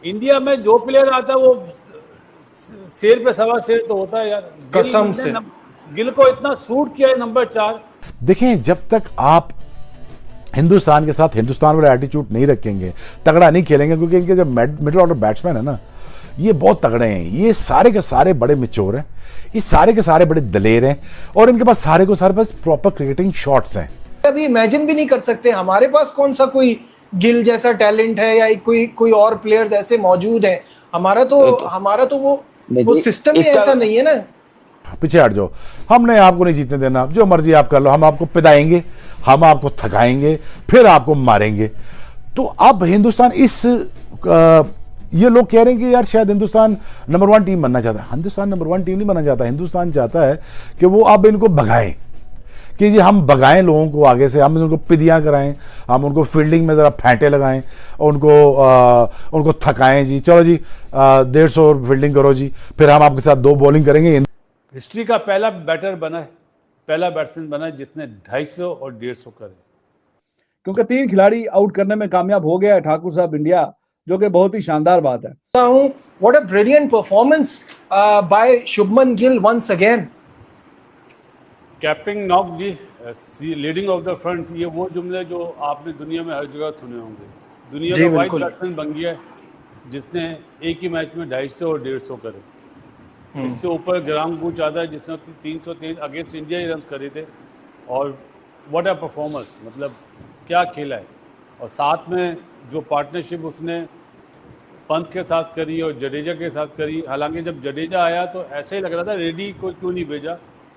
India में जो player आता है वो शेर पे सवा शेर तो होता है यार। कसम से गिल को इतना सूट किया है नंबर 4। देखें, जब तक आप हिंदुस्तान के साथ हिंदुस्तान वाला एटीट्यूड नहीं रखेंगे, तगड़ा नहीं खेलेंगे, क्योंकि इनके जो मिडिल ऑर्डर बैट्समैन है ना, ये बहुत तगड़े हैं, ये सारे के सारे बड़े मिच्योर हैं, ये सारे के सारे बड़े दलेर हैं, और इनके पास सारे को सारे पास प्रॉपर क्रिकेटिंग शॉट्स हैं। अभी इमेजिन भी नहीं कर सकते हमारे पास कौन सा कोई गिल जैसा टैलेंट है या कोई और प्लेयर्स ऐसे मौजूद हैं। हमारा तो वो सिस्टम ही ऐसा नहीं है ना। पीछे हट जाओ, हमने आपको नहीं जीतने देना, जो मर्जी आप कर लो, हम आपको पिदाएंगे, हम आपको थकाएंगे, फिर आपको मारेंगे। तो अब हिंदुस्तान ये लोग कह रहे हैं कि यार शायद हिंदुस्तान नंबर 1 टीम बनना चाहता है। हिंदुस्तान नंबर 1 टीम नहीं बनना चाहता, हिंदुस्तान चाहता है कि वो अब इनको भगाएं, कि जी हम भगाएं लोगों को आगे से, हम उनको पिदियाँ कराएं, हम उनको फील्डिंग में ज़रा फेंटे लगाएं, उनको थकाएं जी, चलो जी 150 ओवर फील्डिंग करो जी, फिर हम आपके साथ 2 बॉलिंग करेंगे। हिस्ट्री का पहला बैटर बना है, पहला बैट्समैन बना है जिसने 250 और 150 करे, क्योंकि 3 खिलाड़ी आउट करने में कामयाब हो गया है ठाकुर साहब इंडिया, जो कि बहुत ही शानदार बात है। What a brilliant performance by Shubman Gill once again. Captain knock जी लीडिंग ऑफ द फ्रंट, ये वो जुमले जो आपने दुनिया में हर जगह सुने होंगे। दुनिया का वाइड बैट्समैन बन गया जिसने एक ही मैच में 250 और 150 करे। इससे ऊपर ग्राम गुच आता है जिसने 303 अगेंस्ट इंडिया ही रन करे थे। और व्हाट अ परफॉर्मेंस, मतलब क्या खेला है। और साथ में जो पार्टनरशिप उसने पंत के साथ करी और जडेजा के साथ करी, हालांकि जब जडेजा आया तो ऐसे ही लग रहा था रेडी को क्यों नहीं भेजा,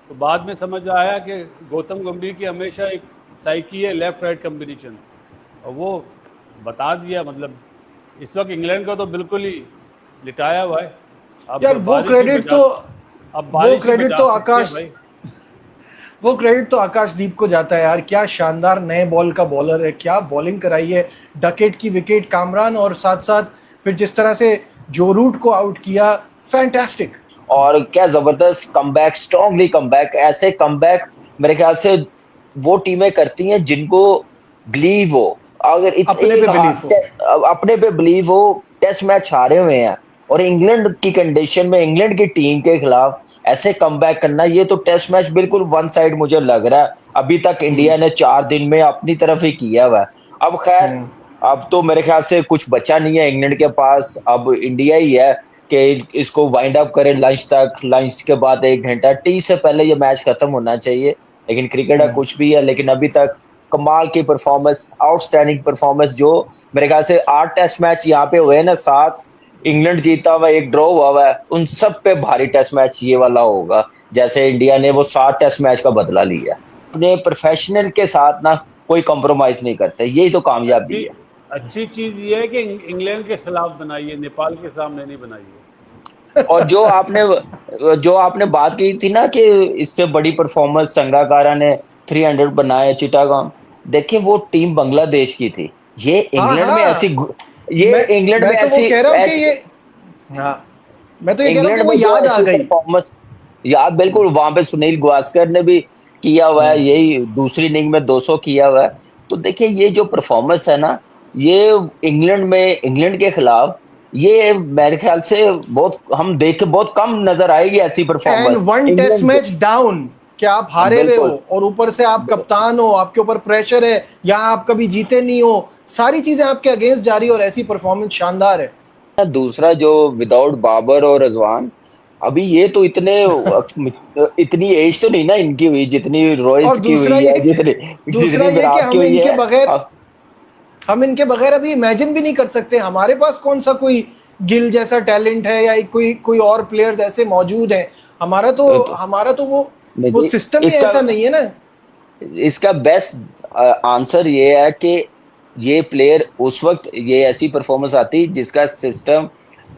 तो बाद में समझ आया कि गौतम गंभीर की हमेशा एक साइकी है लेफ्ट राइट कम्बिनेशन, और वो बता दिया। मतलब इस वक्त इंग्लैंड का तो बिल्कुल ही लिटाया हुआ है। अब यार वो क्रेडिट तो आकाशदीप को जाता है यार। क्या शानदार नए बॉल का बॉलर है, क्या बॉलिंग कराई है, डकेट की विकेट कामरान, और साथ साथ फिर जिस तरह से जो रूट को आउट किया, फैंटास्टिक। और क्या जबरदस्त कमबैक, स्ट्रॉन्गली कमबैक। ऐसे कमबैक मेरे ख्याल से वो टीमें करती हैं जिनको बिलीव हो, अगर अपने पे बिलीव हो। टेस्ट मैच हारे हुए हैं और इंग्लैंड की कंडीशन में, इंग्लैंड की टीम के खिलाफ ऐसे कमबैक करना, ये तो टेस्ट मैच बिल्कुल वन साइड मुझे लग रहा है। अभी तक इंडिया ने 4 दिन में अपनी तरफ ही किया हुआ है। अब खैर अब तो मेरे ख्याल से कुछ बचा नहीं है इंग्लैंड के पास, अब इंडिया ही है कि इसको वाइंड अप करे लंच तक। लंच के बाद 1 घंटा टी से पहले ये मैच खत्म होना चाहिए। लेकिन क्रिकेट है कुछ भी है, लेकिन अभी तक कमाल की परफॉर्मेंस, आउटस्टैंडिंग परफॉर्मेंस। जो मेरे ख्याल से 8 टेस्ट मैच यहाँ पे हुए ना, 7 इंग्लैंड जीता हुआ, 1 ड्रॉ हुआ है, उन सब पे भारी टेस्ट मैच ये वाला होगा, जैसे इंडिया ने वो 7 टेस्ट मैच का बदला लिया। अपने प्रोफेशनल के साथ ना कोई कॉम्प्रोमाइज नहीं करते, यही तो कामयाबी है। अच्छी चीज ये है कि इंग्लैंड के खिलाफ बनाई है, नेपाल के सामने नहीं बनाई है। और जो आपने बात की थी ना कि इससे बड़ी परफॉर्मेंस संगाकारा ने 300 बनाए चिटागांग, देखिए वो टीम बांग्लादेश की थी। ये इंग्लैंड में ऐसी, ये इंग्लैंड में ऐसी, मैं तो ये कह रहा हूं कि वो याद आ गई परफॉर्मेंस। याद बिल्कुल, वहां पे सुनील गावस्कर ने भी किया हुआ है, यही दूसरी इनिंग में 200 किया हुआ है। तो देखिए ये जो परफॉर्मेंस है ना, ये इंग्लैंड में, इंग्लैंड के खिलाफ, ये मेरे ख्याल से बहुत हम देख के बहुत कम नजर आएगी ऐसी परफॉर्मेंस। 1 टेस्ट मैच डाउन, क्या आप हारे हुए हो और ऊपर से आप कप्तान हो, आपके ऊपर प्रेशर है, या आप कभी जीते नहीं हो, सारी चीजें आपके अगेंस्ट जा रही, और ऐसी परफॉर्मेंस शानदार है। दूसरा जो विदाउट बाबर और रिजवान, अभी ये तो इतनी एज तो नहीं ना इनकी हुई जितनी रोहित की हुई है, जितनी विराट की हुई है। हम इनके बगैर अभी इमेजिन भी नहीं कर सकते हमारे पास कौन सा कोई गिल जैसा टैलेंट है, या कोई और प्लेयर्स ऐसे मौजूद हैं। हमारा तो वो सिस्टम ही ऐसा नहीं है ना। इसका बेस्ट आंसर ये है कि ये प्लेयर उस वक्त ये ऐसी परफॉर्मेंस आती जिसका सिस्टम,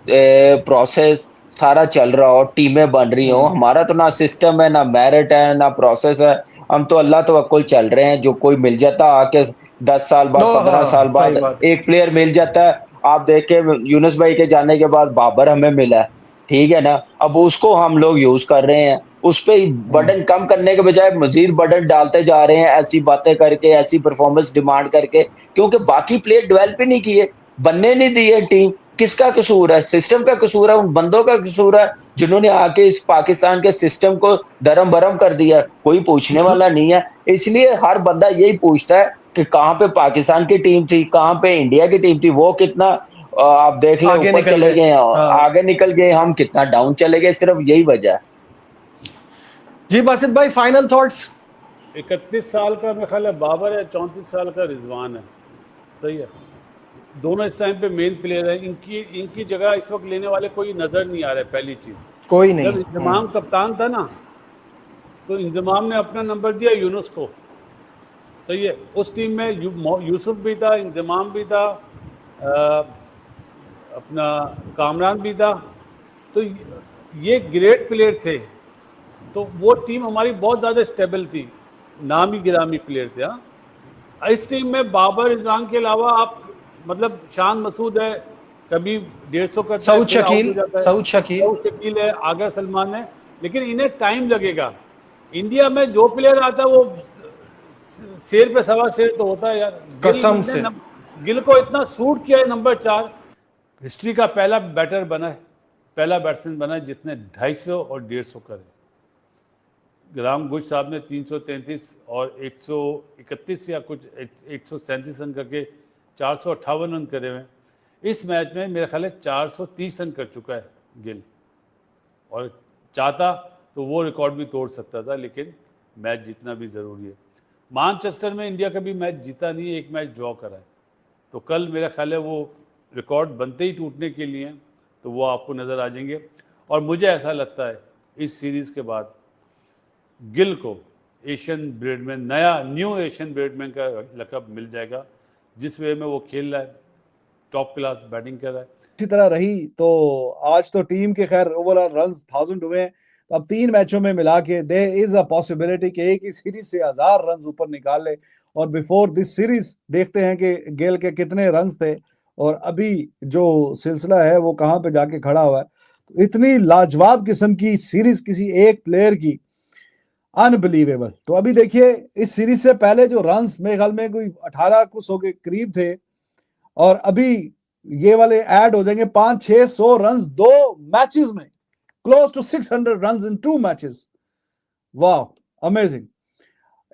प्रोसेस सारा चल रहा हो, टीमें बन रही हो। हमारा तो ना सिस्टम है, ना मेरिट है, ना प्रोसेस है। हम तो अल्लाह तवक्कुल चल रहे हैं, जो कोई मिल जाता आके 10 साल बाद, 15 साल बाद एक प्लेयर मिल जाता है। आप देखे यूनुस भाई के जाने के बाद बाबर हमें मिला, ठीक है ना, अब उसको हम लोग यूज कर रहे हैं। उस पे बर्डन कम करने के बजाय मजीद बर्डन डालते जा रहे हैं, ऐसी बातें करके, ऐसी परफॉर्मेंस डिमांड करके, क्योंकि बाकी प्लेयर डेवलप ही नहीं किए, बनने नहीं दिए टीम। किसका कसूर है? सिस्टम का कसूर है, उन बंदों का कसूर है जिन्होंने आके इस पाकिस्तान के सिस्टम को दरम बरम कर दिया। कोई पूछने वाला नहीं है। इसलिए हर बंदा यही पूछता है कि कहाँ पे पाकिस्तान की टीम थी, कहाँ पे इंडिया की टीम थी। वो कितना आप देख लें ऊपर चले गए, आगे निकल गए, हम कितना डाउन चले गए। सिर्फ यही वजह है। जी बासित भाई, फाइनल थॉट्स। 31 साल का मेरा ख्याल है बाबर है, 34 साल का रिजवान है। सही है, दोनों इस टाइम पे मेन प्लेयर है। इनकी जगह इस वक्त लेने वाले कोई नजर नहीं आ रहा है। पहली चीज, कोई नहीं। जब इंजमाम कप्तान था ना, तो इंजमाम ने अपना नंबर दिया यूनुस को। सही है, उस टीम में यूसुफ भी था, इंजमाम भी था, अपना कामरान भी था। तो ये ग्रेट प्लेयर थे। तो वो टीम हमारी बहुत ज़्यादा स्टेबल थी, नामी गिरामी प्लेयर थे। हाँ, इस टीम में बाबर रिजवान के अलावा आप मतलब शान मसूद है, कभी 150 करता है, सऊद शकील है, आगा सलमान है। लेकिन इन्हें टाइम लगेगा। इंडिया में जो प्लेयर आता है वो शेर पे सवा शेर तो होता है यार। कसम से गिल को इतना सूट किया है, नंबर 4 हिस्ट्री का पहला बैटर बना है, पहला बैट्समैन बना है जिसने 250 और 150 करे। ग्राम गुज साहब ने 333 और 131 या कुछ 137 रन करके 458 रन करे हुए। इस मैच में मेरे ख्याल है 430 रन कर चुका है गिल, और चाहता तो वो रिकॉर्ड भी तोड़ सकता था, लेकिन मैच जीतना भी ज़रूरी है। मैनचेस्टर में इंडिया कभी मैच जीता नहीं है, एक मैच ड्रॉ करा है। तो कल मेरा ख्याल है वो रिकॉर्ड बनते ही टूटने के लिए, तो वो आपको नज़र आ जाएंगे। और मुझे ऐसा लगता है इस सीरीज़ के बाद गिल को Asian Bradman, new Asian Bradman का लक़ब मिल जाएगा। जिस वे में वो खेल रहा है, टॉप क्लास बैटिंग कर रहा है। इसी तरह रही तो आज तो टीम के खैर ओवरऑल रन्स 1000 हुए हैं। तो अब 3 मैचों में मिला के देयर इज अ पॉसिबिलिटी कि एक ही सीरीज से 1000 रन ऊपर निकाल ले। और बिफोर दिस सीरीज देखते हैं कि गेल के कितने रन्स थे और अभी जो सिलसिला है वो कहाँ पे जाके खड़ा हुआ है। तो इतनी लाजवाब किस्म की सीरीज किसी एक प्लेयर की, अनबिलीवेबल। तो अभी देखिए इस सीरीज से पहले जो रन्स मेरे ख्याल में कोई 18 कुछ के करीब थे, और अभी ये वाले ऐड हो जाएंगे 500-600 रन्स 2 मैचेस में, close to 600 runs in 2 matches. वाह, अमेजिंग।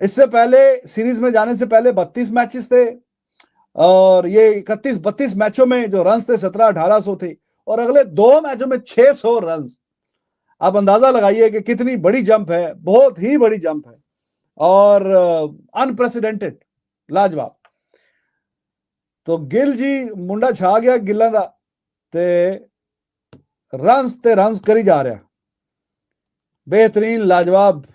इससे पहले सीरीज में जाने से पहले 32 मैचेस थे, और ये 31-32 मैचों में जो रन्स थे 1700-1800 थे, और अगले 2 मैचों में 600 रन्स। आप अंदाजा लगाइए कि कितनी बड़ी जंप है, बहुत ही बड़ी जंप है और अनप्रेसिडेंटेड, लाजवाब। तो गिल जी मुंडा छा गया गिल्लां दा ते रन्स करी जा रहा, बेहतरीन, लाजवाब,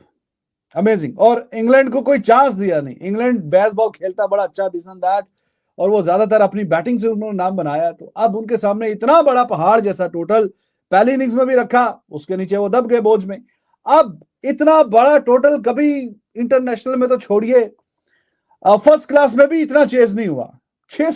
अमेजिंग। और इंग्लैंड को कोई चांस दिया नहीं। इंग्लैंड बेसबॉल खेलता बड़ा अच्छा, दिस एंड दैट, और वो ज्यादातर अपनी बैटिंग से उन्होंने नाम बनाया। तो अब उनके सामने इतना बड़ा पहाड़ जैसा टोटल पहली इनिंग्स में भी रखा, उसके नीचे वो दब गए बोझ में। अब इतना बड़ा टोटल कभी इंटरनेशनल में तो छोड़िए, फर्स्ट क्लास में भी इतना चेज नहीं हुआ। 600